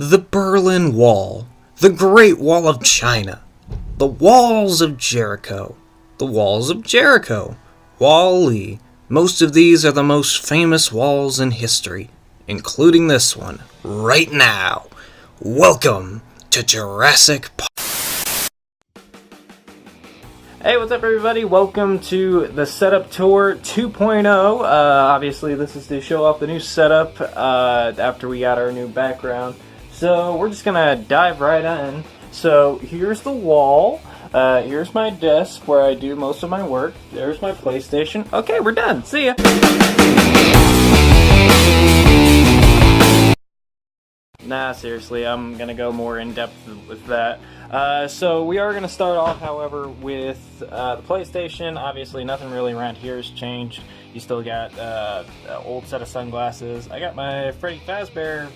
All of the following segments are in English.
The Berlin Wall, the Great Wall of China, the Walls of Jericho, the Walls of Jericho, Wall-E. Most of these are the most famous walls in history, including this one, right now. Welcome to Jurassic Park. Hey, what's up everybody? Welcome to the Setup Tour 2.0. Obviously this is to show off the new setup after we got our new background. So we're just gonna dive right in. So here's the wall. Here's my desk where I do most of my work. There's my PlayStation. Okay, we're done. See ya. Nah, seriously, I'm gonna go more in depth with that. So we are gonna start off, however, with the PlayStation. Obviously, nothing really around here has changed. You still got an old set of sunglasses. I got my Freddy Fazbear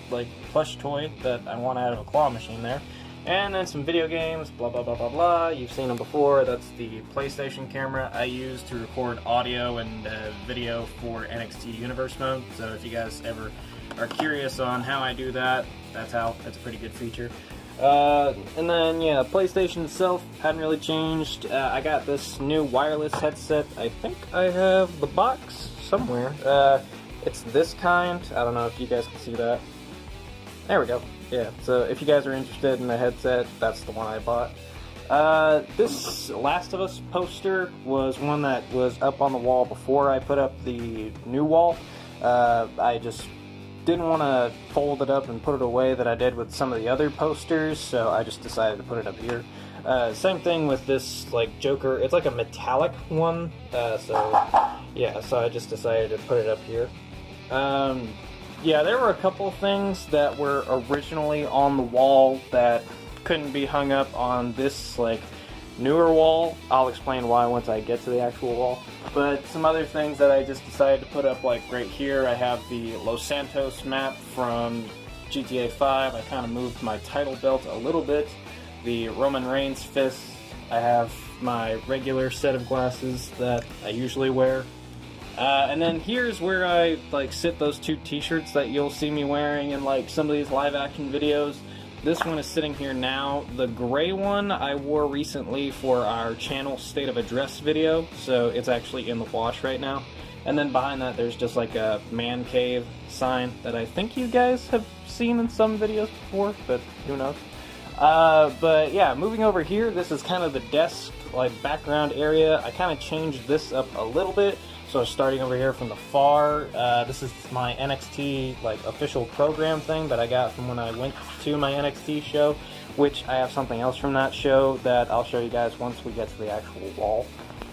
plush toy that I want out of a claw machine there, and then some video games. Blah blah blah blah blah. You've seen them before. That's the PlayStation camera I use to record audio and video for NXT Universe mode. So if you guys ever are curious on how I do that, that's a pretty good feature. And then, yeah, PlayStation itself hadn't really changed. I got this new wireless headset. I think I have the box somewhere. It's this kind. I don't know if you guys can see that. There we go. Yeah, so if you guys are interested in a headset, that's the one I bought. This Last of Us poster was one that was up on the wall before I put up the new wall. I just didn't want to fold it up and put it away that I did with some of the other posters, so I just decided to put it up here. Same thing with this Joker. It's like a metallic one, so I just decided to put it up here. Yeah, there were a couple things that were originally on the wall that couldn't be hung up on this newer wall. I'll explain why once I get to the actual wall. But some other things that I just decided to put up, right here, I have the Los Santos map from GTA 5. I kind of moved my title belt a little bit. The Roman Reigns fist. I have my regular set of glasses that I usually wear. And then here's where I sit those two t-shirts that you'll see me wearing in some of these live action videos. This one is sitting here now. The gray one I wore recently for our channel State of Address video, so it's actually in the wash right now. And then behind that there's just a man cave sign that I think you guys have seen in some videos before, but who knows. But yeah, moving over here, this is kind of the desk background area. I kind of changed this up a little bit. So starting over here from the far, this is my NXT official program thing that I got from when I went to my NXT show, which I have something else from that show that I'll show you guys once we get to the actual wall.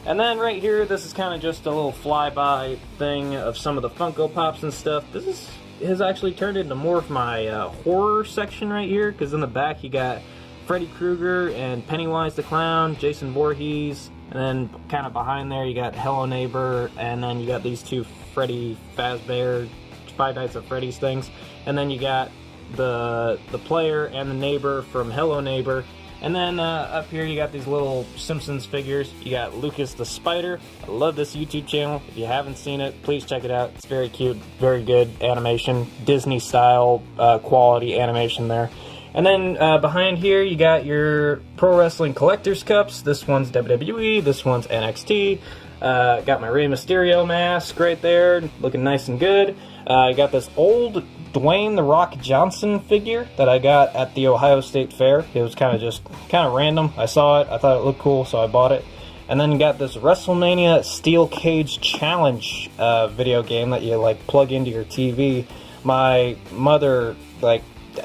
And then right here, this is kind of just a little flyby thing of some of the Funko Pops and stuff. This has actually turned into more of my horror section right here, because in the back you got Freddy Krueger and Pennywise the Clown, Jason Voorhees, and then kind of behind there you got Hello Neighbor, and then you got these two Freddy Fazbear, Five Nights at Freddy's things, and then you got the player and the neighbor from Hello Neighbor, and then up here you got these little Simpsons figures. You got Lucas the Spider. I love this YouTube channel. If you haven't seen it, please check it out. It's very cute, very good animation, Disney style quality animation there. And then behind here you got your Pro Wrestling Collector's Cups. This one's WWE, this one's NXT. Got my Rey Mysterio mask right there, looking nice and good. I got this old Dwayne The Rock Johnson figure that I got at the Ohio State Fair. It was kind of random. I saw it, I thought it looked cool, so I bought it. And then you got this WrestleMania Steel Cage Challenge video game that you plug into your TV. My mother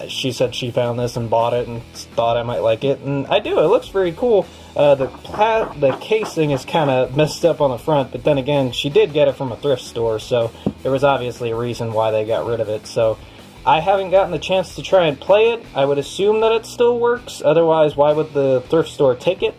she said she found this and bought it and thought I might like it, and I do. It looks very cool. The casing is kind of messed up on the front, but then again, she did get it from a thrift store, so there was obviously a reason why they got rid of it. So I haven't gotten the chance to try and play it. I would assume that it still works, otherwise why would the thrift store take it?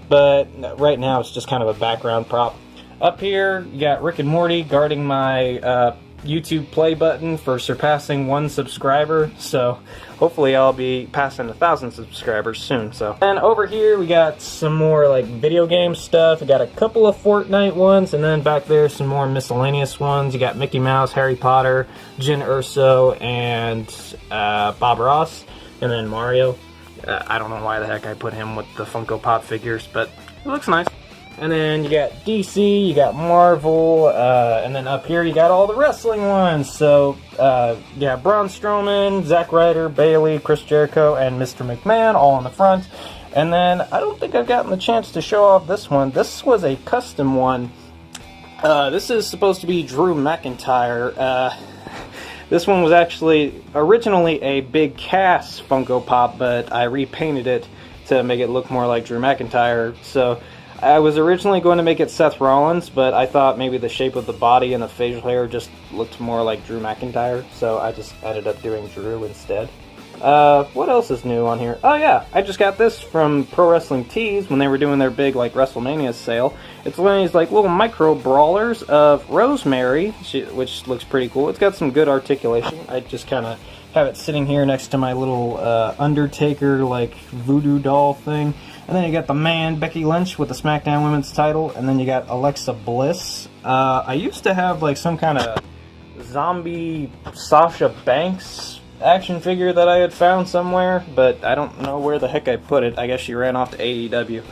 But right now it's just kind of a background prop. Up here, you got Rick and Morty guarding my YouTube play button for surpassing 1 subscriber, so hopefully I'll be passing 1,000 subscribers soon. So, and over here we got some more video game stuff. We got a couple of Fortnite ones, and then back there some more miscellaneous ones. You got Mickey Mouse, Harry Potter, Jyn Erso, and Bob Ross. and then Mario. I don't know why the heck I put him with the Funko Pop figures, but it looks nice. And then you got DC, you got Marvel, and then up here you got all the wrestling ones. So, yeah, Braun Strowman, Zack Ryder, Bayley, Chris Jericho, and Mr. McMahon all in the front. And then I don't think I've gotten the chance to show off this one. This was a custom one. This is supposed to be Drew McIntyre. This one was actually originally a Big Cass Funko Pop, but I repainted it to make it look more like Drew McIntyre. So I was originally going to make it Seth Rollins, but I thought maybe the shape of the body and the facial hair just looked more like Drew McIntyre, so I just ended up doing Drew instead. What else is new on here? Oh yeah, I just got this from Pro Wrestling Tees when they were doing their big, like, WrestleMania sale. It's one of these, like, little micro brawlers of Rosemary, which looks pretty cool. It's got some good articulation. I just kind of have it sitting here next to my little Undertaker, like, voodoo doll thing. And then you got the man, Becky Lynch, with the SmackDown Women's title. And then you got Alexa Bliss. I used to have, like, some kind of zombie Sasha Banks action figure that I had found somewhere, but I don't know where the heck I put it. I guess she ran off to AEW.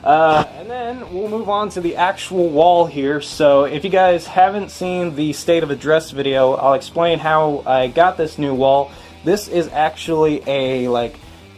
And then we'll move on to the actual wall here. So if you guys haven't seen the State of Address video, I'll explain how I got this new wall. This is actually a, like,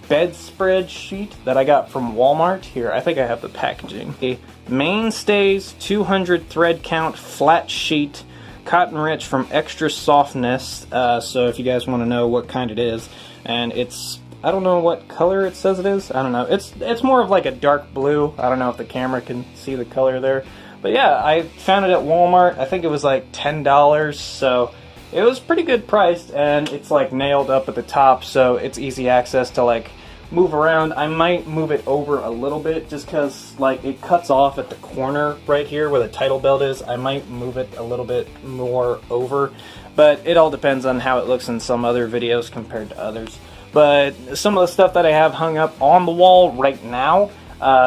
bedspread sheet that I got from Walmart. Here, I think I have the packaging. A Mainstays 200 thread count flat sheet, cotton rich from Extra Softness. So if you guys want to know what kind it is, and it's, I don't know what color it says it is. I don't know. It's more of like a dark blue. I don't know if the camera can see the color there. But yeah, I found it at Walmart. I think it was like $10, so it was pretty good priced, and it's like nailed up at the top, so it's easy access to like move around. I might move it over a little bit just because like it cuts off at the corner right here where the title belt is. I might move it a little bit more over, but it all depends on how it looks in some other videos compared to others. But some of the stuff that I have hung up on the wall right now,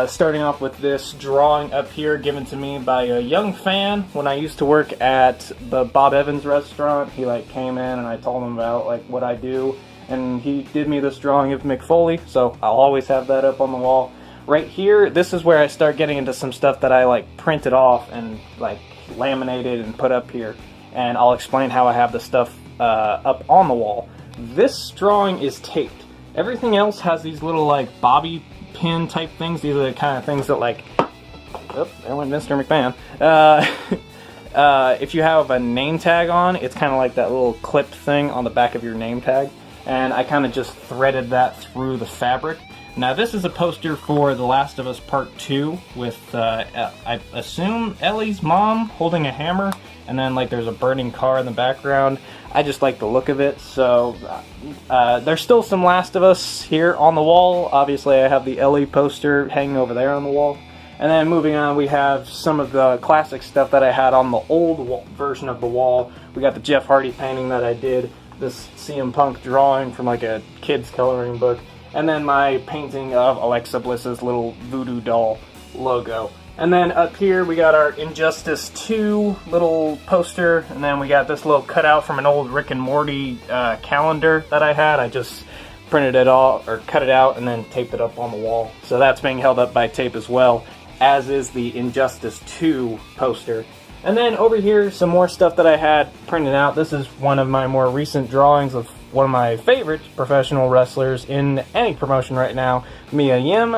starting off with this drawing up here given to me by a young fan when I used to work at the Bob Evans restaurant. He like came in and I told him about like what I do, and he did me this drawing of Mick Foley, so I'll always have that up on the wall. Right here, this is where I start getting into some stuff that I like printed off and like laminated and put up here, and I'll explain how I have the stuff up on the wall. This drawing is taped. Everything else has these little like bobby pin type things. These are the kind of things that like, oh, there went Mr. McMahon. If you have a name tag on, it's kind of like that little clip thing on the back of your name tag. And I kind of just threaded that through the fabric. Now this is a poster for The Last of Us Part 2 with, I assume, Ellie's mom holding a hammer, and then like there's a burning car in the background. I just like the look of it, so there's still some Last of Us here on the wall. Obviously I have the Ellie poster hanging over there on the wall. And then moving on, we have some of the classic stuff that I had on the old version of the wall. We got the Jeff Hardy painting that I did, this CM Punk drawing from like a kid's coloring book, and then my painting of Alexa Bliss's little voodoo doll logo. And then up here we got our Injustice 2 little poster, and then we got this little cutout from an old Rick and Morty calendar that I had. I just printed it all, or cut it out, and then taped it up on the wall. So that's being held up by tape as well, as is the Injustice 2 poster. And then over here, some more stuff that I had printed out. This is one of my more recent drawings of one of my favorite professional wrestlers in any promotion right now, Mia Yim.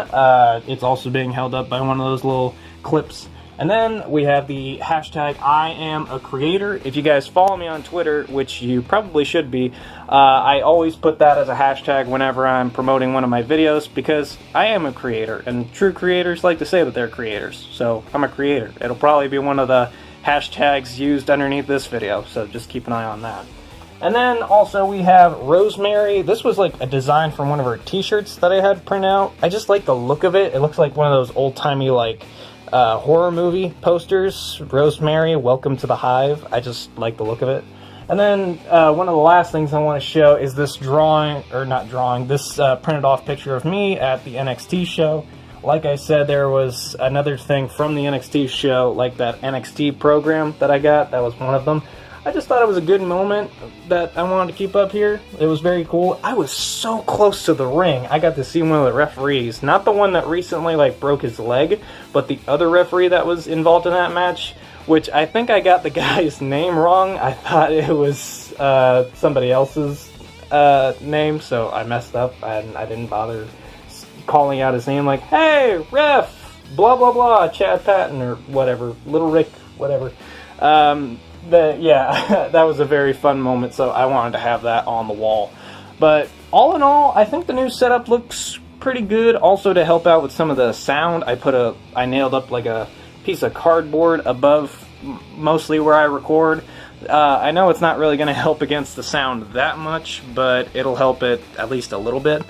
It's also being held up by one of those little clips. And then we have the hashtag #IamACreator. If you guys follow me on Twitter, which you probably should be, I always put that as a hashtag whenever I'm promoting one of my videos, because I am a creator, and true creators like to say that they're creators. So I'm a creator. It'll probably be one of the hashtags used underneath this video, so just keep an eye on that. And then also we have Rosemary. This was like a design from one of her t-shirts that I had printed out. I just like the look of it. It looks like one of those old-timey like horror movie posters. Rosemary, welcome to the Hive. I just like the look of it. And then one of the last things I want to show is this drawing, or not drawing, this printed off picture of me at the NXT show. Like I said, there was another thing from the NXT show, like that NXT program that I got. That was one of them. I just thought it was a good moment that I wanted to keep up here. It was very cool. I was so close to the ring. I got to see one of the referees, not the one that recently like broke his leg, but the other referee that was involved in that match, which I think I got the guy's name wrong. I thought it was somebody else's name, so I messed up and I didn't bother calling out his name like, hey, ref, blah, blah, blah, Chad Patton, or whatever, Little Rick, whatever. Yeah, that was a very fun moment, so I wanted to have that on the wall. But all in all, I think the new setup looks pretty good. Also, to help out with some of the sound, I nailed up like a piece of cardboard above mostly where I record. I know it's not really going to help against the sound that much, but it'll help it at least a little bit.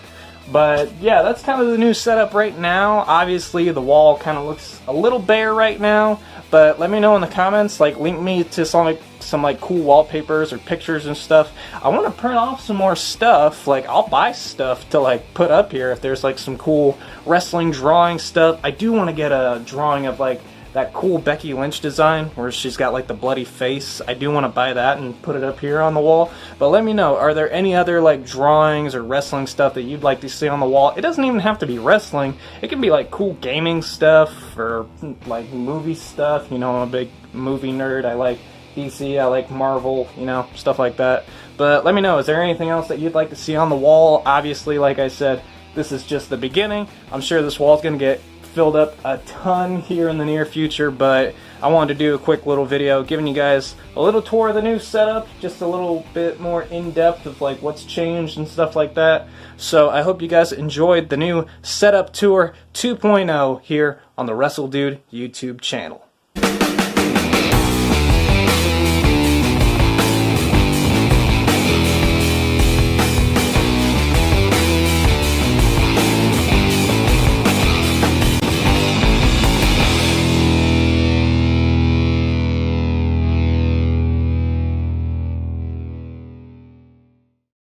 But yeah, that's kind of the new setup right now. Obviously, the wall kind of looks a little bare right now, but let me know in the comments, like link me to some like cool wallpapers or pictures and stuff. I want to print off some more stuff. Like, I'll buy stuff to like put up here if there's like some cool wrestling drawing stuff. I do want to get a drawing of like that cool Becky Lynch design where she's got like the bloody face. I do want to buy that and put it up here on the wall. But let me know, are there any other like drawings or wrestling stuff that you'd like to see on the wall? It doesn't even have to be wrestling. It can be like cool gaming stuff or like movie stuff. You know, I'm a big movie nerd. I like DC, I like Marvel, you know, stuff like that. But let me know, is there anything else that you'd like to see on the wall? Obviously, like I said, this is just the beginning. I'm sure this wall's going to get filled up a ton here in the near future, but I wanted to do a quick little video giving you guys a little tour of the new setup, just a little bit more in-depth of like what's changed and stuff like that. So I hope you guys enjoyed the new setup tour 2.0 here on the WrestleDude YouTube channel.